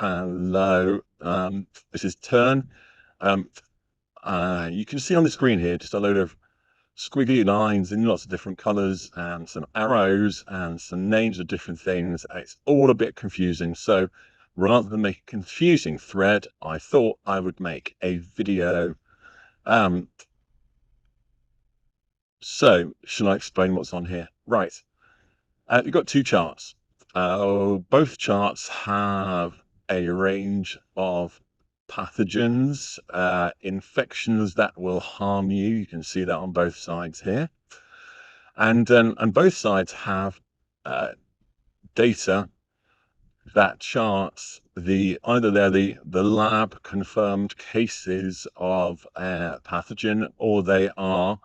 Hello, this is Turn. Um, you can see on the screen here just a load of squiggly lines in lots of different colors and some arrows and some names of different things. It's all a bit confusing. So rather than make a confusing thread, I thought I would make a video. Um, so shall I explain what's on here? Right. You've got two charts. Both charts have a range of pathogens, infections that will harm you. You can see that on both sides here. And both sides have data that charts either they're the lab confirmed cases of pathogen, or they are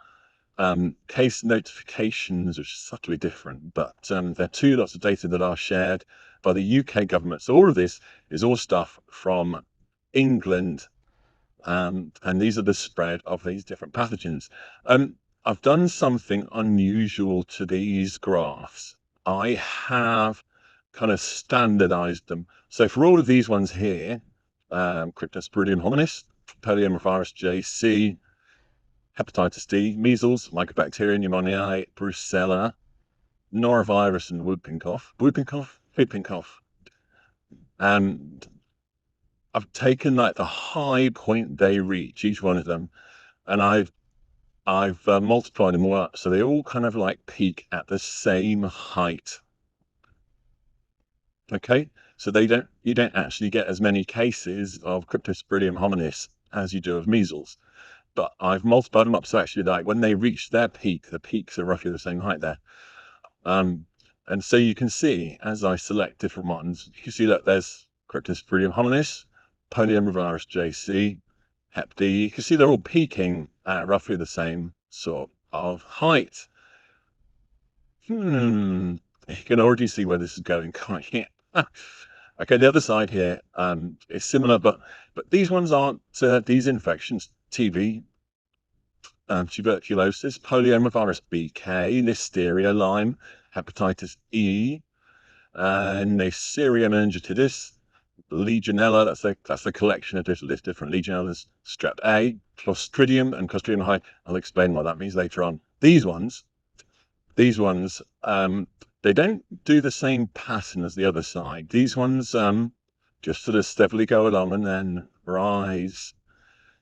case notifications, which is subtly different, but there are two lots of data that are shared by the UK government. So all of this is all stuff from England, and these are the spread of these different pathogens. I've done something unusual to these graphs. I have kind of standardized them. So for all of these ones here, Cryptosporidium hominis, polyomavirus JC, hepatitis D, measles, mycobacterium pneumoniae, brucella, norovirus, and whooping cough. Whooping cough. And I've taken like the high point they reach, each one of them, and I've multiplied them all up, so they all kind of like peak at the same height. Okay, so you don't actually get as many cases of Cryptosporidium hominis as you do of measles. But I've multiplied them up, so actually, like when they reach their peak, the peaks are roughly the same height there. Um, and so you can see, as I select different ones, you can see that there's Cryptosporidium hominis, polyomavirus JC, Hep D. You can see they're all peaking at roughly the same sort of height. You can already see where this is going, can't you? Okay, the other side here is similar, but these ones aren't these infections. TB, tuberculosis, polyomavirus BK, listeria, Lyme, hepatitis E, Neisseria meningitidis, Legionella. That's the collection of different Legionellas. Strep A, Clostridium, and Clostridium High. I'll explain what that means later on. These ones, they don't do the same pattern as the other side. These ones just sort of steadily go along and then rise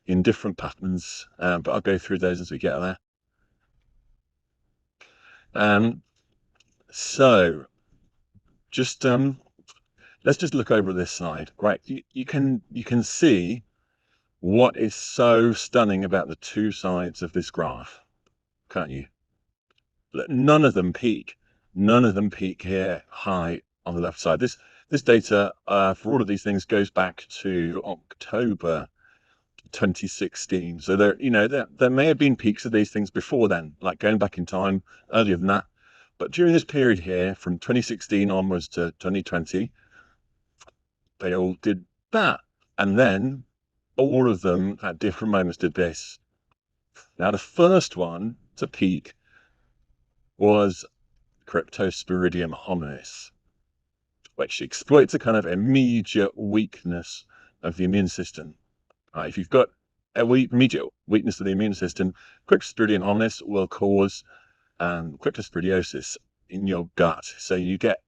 in different patterns. But I'll go through those as we get there. Um, so just let's just look over this side. Right, you can see what is so stunning about the two sides of this graph, can't you? None of them peak. None of them peak here high on the left side. This data for all of these things goes back to October 2016. So there may have been peaks of these things before then, like going back in time earlier than that. But during this period here, from 2016 onwards to 2020, they all did that. And then all of them at different moments did this. Now, the first one to peak was Cryptosporidium hominis, which exploits a kind of immediate weakness of the immune system. If you've got a immediate weakness of the immune system, Cryptosporidium hominis will cause cryptosporidiosis in your gut. So you get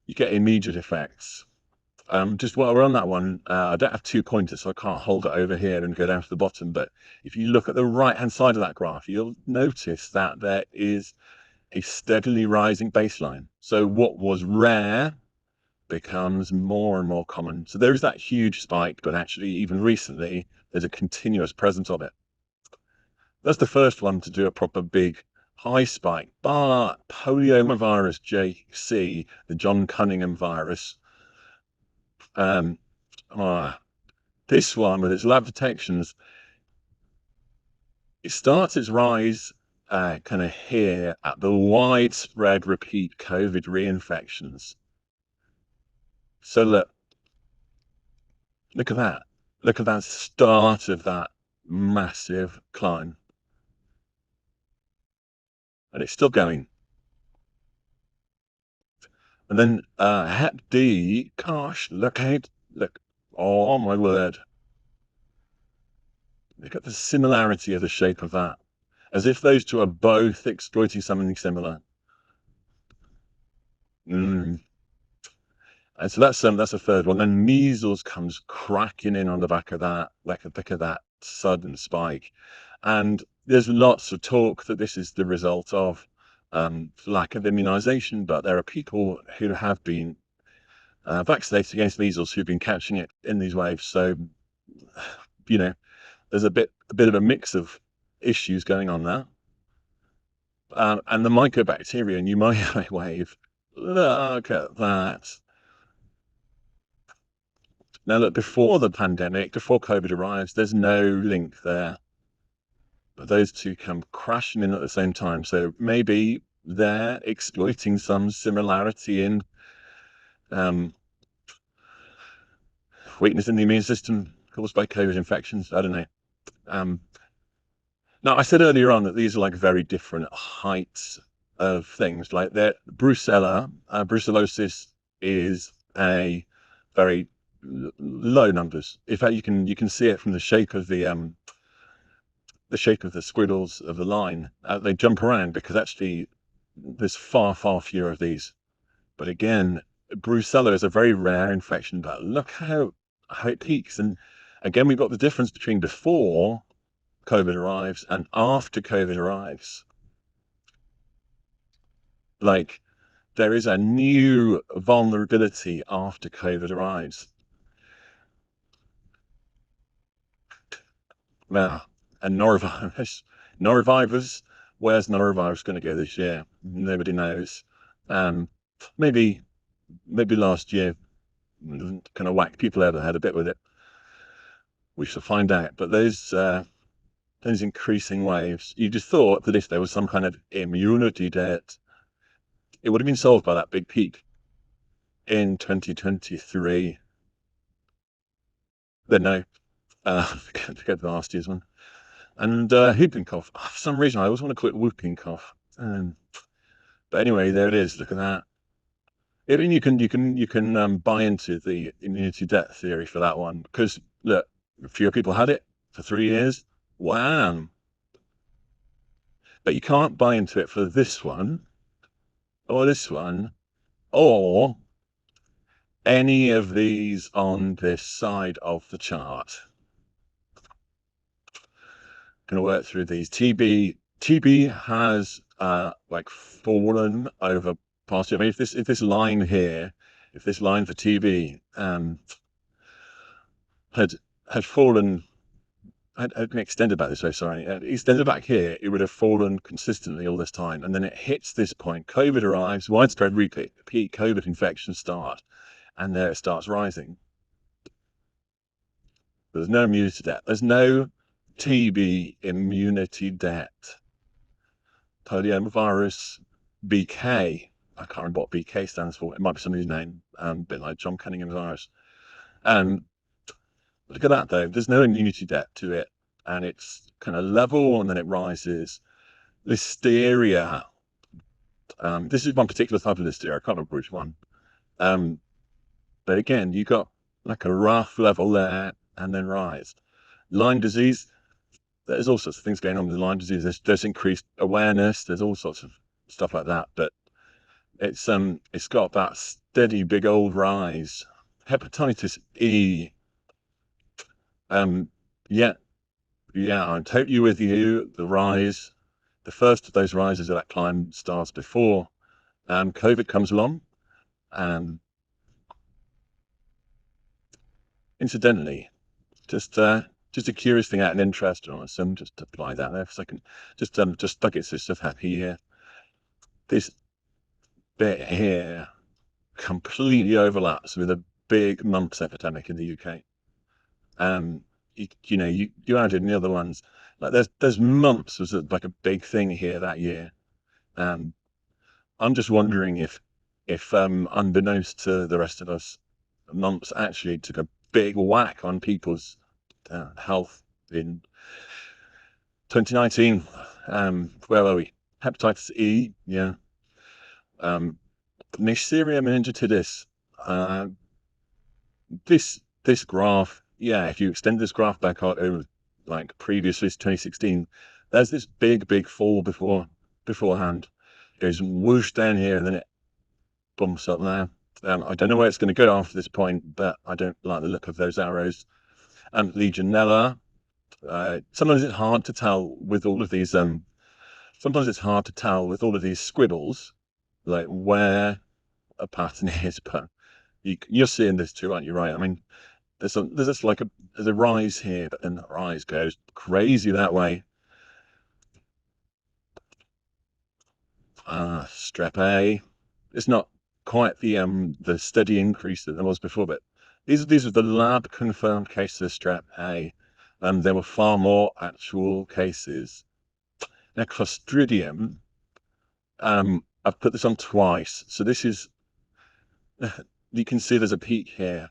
immediate effects. Just while we're on that one, I don't have two pointers, so I can't hold it over here and go down to the bottom. But if you look at the right-hand side of that graph, you'll notice that there is a steadily rising baseline. So what was rare becomes more and more common. So there is that huge spike, but actually, even recently, there's a continuous presence of it. That's the first one to do a proper big high spike. But polyomavirus JC, the John Cunningham virus, um, this one with its lab detections, it starts its rise kind of here at the widespread repeat COVID reinfections. So look at that. Look at that start of that massive climb. And it's still going. And then Hep D, gosh, look, oh my word. Look at the similarity of the shape of that. As if those two are both exploiting something similar. Mm. And so that's a third one. Then measles comes cracking in on the back of that, like a back of that sudden spike. And there's lots of talk that this is the result of lack of immunization, but there are people who have been vaccinated against measles who've been catching it in these waves. So, you know, there's a bit of a mix of issues going on there. And the mycobacteria pneumonia wave, look at that. Now, look, before the pandemic, before COVID arrives, there's no link there. But those two come crashing in at the same time. So maybe they're exploiting some similarity in um, weakness in the immune system caused by COVID infections. I don't know. Um, Now, I said earlier on that these are like very different heights of things. Like brucellosis is a very low numbers. In fact, you can see it from the shape of the squiggles of the line. They jump around because actually there's far fewer of these. But again, brucella is a very rare infection. But look how it peaks. And again, we've got the difference between before COVID arrives and after COVID arrives. Like there is a new vulnerability after COVID arrives. Now, and norovirus, where's norovirus going to go this year? Nobody knows. Um, maybe last year kind of whacked people over the head a bit with it. We shall find out. But those increasing waves, you just thought that if there was some kind of immunity debt, it would have been solved by that big peak in 2023. Then no, forget the last year's one. And whooping cough. For some reason, I always want to call it whooping cough. But anyway, there it is. Look at that. And you can buy into the immunity debt theory for that one because look, fewer people had it for 3 years. Wow. But you can't buy into it for this one or this one or any of these on this side of the chart. Going to work through these. TB has like fallen over past year. I mean, if this line here, if this line for TB had fallen, had been extended back this way, sorry, extended back here, it would have fallen consistently all this time. And then it hits this point. COVID arrives, widespread repeat COVID infections start, and there it starts rising. There's no immunity debt. There's no TB immunity debt. Polyomavirus BK. I can't remember what BK stands for. It might be somebody's name, a bit like John Cunningham's virus. And look at that, though. There's no immunity debt to it. And it's kind of level and then it rises. Listeria. This is one particular type of listeria. I can't remember which one. But again, you got like a rough level there and then rise. Lyme disease. There's all sorts of things going on with Lyme disease. There's increased awareness. There's all sorts of stuff like that. But it's got that steady big old rise. Hepatitis E. Yeah, I'm totally with you. The rise, the first of those rises of that climb starts before COVID comes along. Incidentally, just a curious thing out of interest on some, just apply that there for a second. Just stuck it so stuff happy here. This bit here completely overlaps with a big mumps epidemic in the UK. You added in the other ones, like there's mumps was like a big thing here that year. I'm just wondering if unbeknownst to the rest of us, mumps actually took a big whack on people's health in 2019. Where were we? Hepatitis E, yeah. Neisseria meningitidis. Uh, this graph, yeah, if you extend this graph back out over like previously to 2016, there's this big fall beforehand. It goes whoosh down here and then it bumps up there. I don't know where it's going to go after this point, but I don't like the look of those arrows. And Legionella. Sometimes it's hard to tell with all of these. Sometimes it's hard to tell with all of these scribbles, like where a pattern is. But you're seeing this too, aren't you? Right? I mean, there's just like there's a rise here, but then the rise goes crazy that way. Strep A. It's not quite the steady increase that there was before, but these are the lab confirmed cases of strep A. There were far more actual cases. Now Clostridium, I've put this on twice, so this is you can see there's a peak here.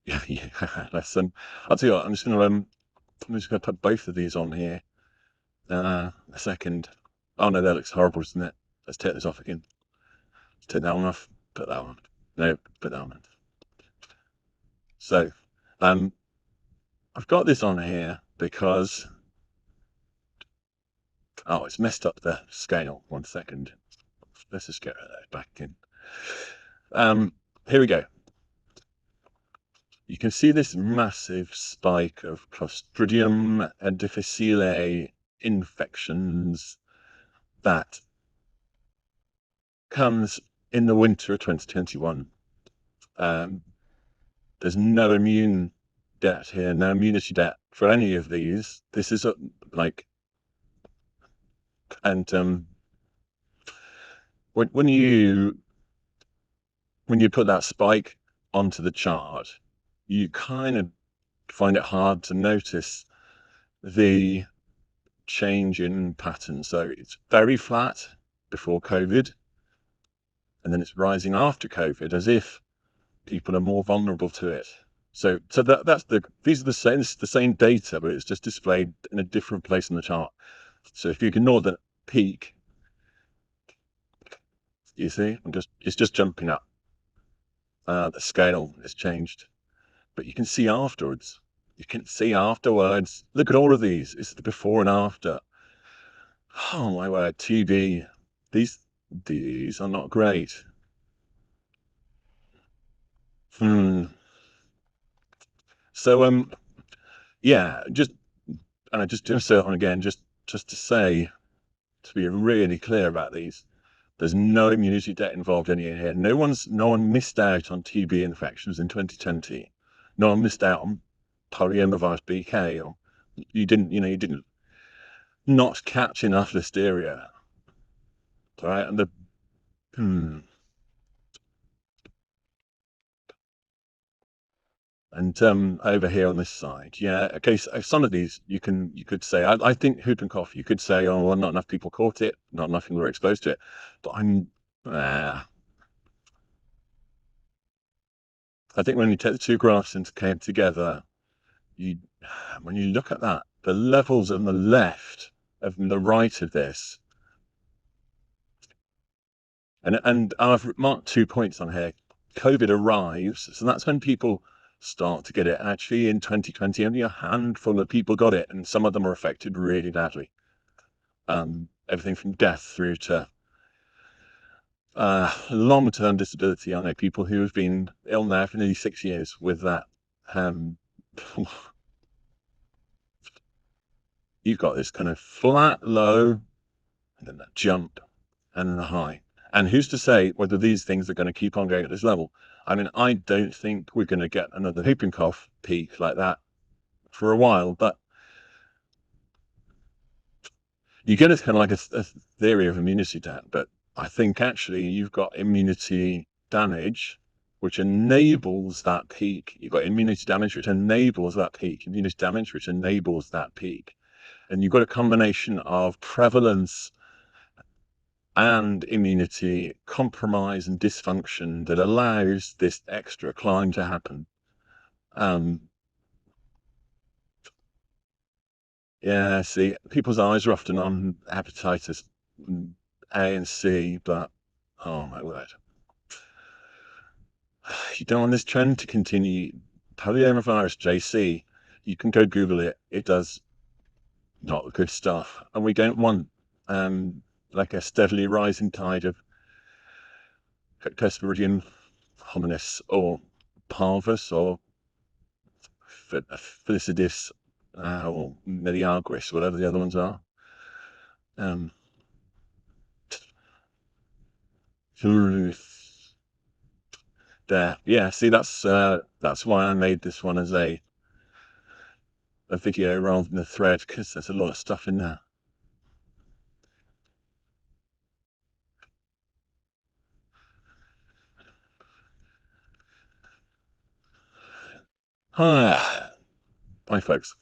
Yeah. Listen, I'll tell you what, I'm just gonna put both of these on here. A second. Oh no, that looks horrible, doesn't it? Let's take this off again. Let's take that one off. Put that one. No, put that one. So, I've got this on here because it's messed up the scale. 1 second. Let's just get that back in. Here we go. You can see this massive spike of Clostridium difficile infections that comes in the winter of 2021. There's no immune debt here, no immunity debt for any of these. This is and when you put that spike onto the chart, you kind of find it hard to notice the change in pattern. So it's very flat before COVID, and then it's rising after COVID, as if people are more vulnerable to it. So these are the same data, but it's just displayed in a different place in the chart. So if you ignore the peak, you see, it's just jumping up. The scale has changed, but you can see afterwards. You can see afterwards. Look at all of these. It's the before and after. Oh my word, TB. These are not great. So yeah, just say on again, just to say, to be really clear about these, there's no immunity debt involved in here. No one missed out on TB infections in 2020. No one missed out on polyomavirus BK, or you didn't not catch enough listeria. Right? And over here on this side, yeah. Okay, so some of these you could say, I think whooping cough, you could say, oh well, not enough people caught it, not enough people were exposed to it. But I think when you take the two graphs and came together, when you look at that, the levels on the left and the right of this, and I've marked 2 points on here. COVID arrives, so that's when people start to get it. Actually, in 2020, only a handful of people got it, and some of them are affected really badly. Everything from death through to long-term disability. I know people who have been ill now for nearly 6 years with that. You've got this kind of flat low, and then that jump, and then the high. And who's to say whether these things are going to keep on going at this level? I mean, I don't think we're going to get another whooping cough peak like that for a while, but you get a kind of like a theory of immunity debt. But I think actually you've got immunity damage, which enables that peak. You've got immunity damage, which enables that peak. Immunity damage, which enables that peak. And you've got a combination of prevalence and immunity compromise and dysfunction that allows this extra climb to happen. Yeah, see, people's eyes are often on hepatitis A and C, but oh my word. You don't want this trend to continue. Polyomavirus JC, you can go Google it. It does not good stuff, and we don't want like a steadily rising tide of Cryptosporidium hominis or parvus or Felicidis or Mediagris, whatever the other ones are. Um, there, yeah. See, that's why I made this one as a video rather than a thread, because there's a lot of stuff in there. Hi, bye, folks.